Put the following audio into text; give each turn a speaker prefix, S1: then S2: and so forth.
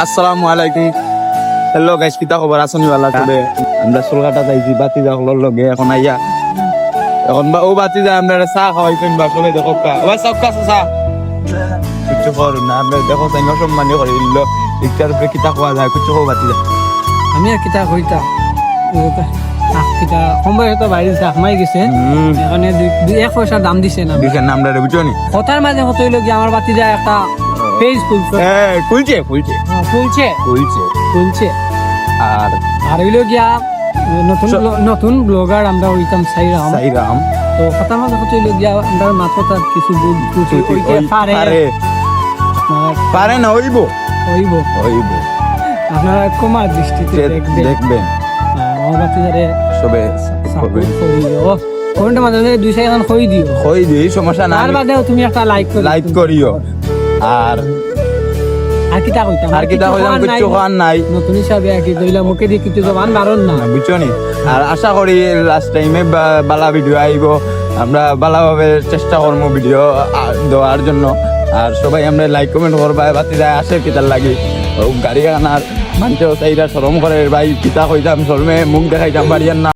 S1: আসসালামু আলাইকুম। Hello guys, কিতা খবর আসনি वाला তবে আমরা সুলগাটা যাইছি বাতি যাওয়ার লগে এখন আইয়া এখন বা ও বাতি যা আমরা চা খাওয়াইতেন বা সবাই দেখো কা ও সব কাছে চা কিছু কর না আমরা দেখো তাই সম্মানী করে দিল ইকটার উপরে কিতা খাওয়া যায় কিছু খাওয়া বাতি যা
S2: আমি আর কিতা কইতা কিতা সম্ভব হয়তো বাইরে চাকমাই গেছে এখানে দুই এক পয়সার দাম দিছে না
S1: দিছেন না আমরা বুঝছো নি
S2: কথার মাঝে কত হইলো গিয়ে আমার বাতি যায় একটা পেজ খুলছে
S1: খুলছে খুলছে
S2: খুলছে
S1: খুলছে
S2: খুলছে
S1: আর
S2: আর হইলো গিয়া নতুন নতুন ব্লগার আমরা হইতাম সাইরাম
S1: সাইরাম
S2: তো কথার মাঝে কত হইলো গিয়া আমরা মাত্র তার কিছু পারে
S1: পারে না হইব
S2: হইব
S1: হইব
S2: আপনারা কমার দৃষ্টিতে
S1: দেখবেন
S2: আমার বাতি যারে
S1: সবে
S2: কমেন্টের মাধ্যমে 200 এখন কই দিও
S1: কই দিই সমস্যা না
S2: তার বাদেও তুমি একটা লাইক
S1: করিও আর
S2: কিতা কইতাম
S1: আর কিতা কইতাম কিছু খান নাই
S2: নতুন হিসাবে কি দইলা মুখে দিয়ে কিছু জবান বারণ না
S1: বুঝছো নি আর আশা করি লাস্ট টাইমে বালা ভিডিও আইব আমরা বালাভাবে চেষ্টা করবো ভিডিও দেওয়ার জন্য আর সবাই আমরা লাইক কমেন্ট করবা বাতি যায় আসে কিতার লাগি গাড়ি আনার মানুষেও চাইরা শরম করে ভাই কিতা কইতাম শরমে মুখ দেখাইতাম বাড়িয়ার না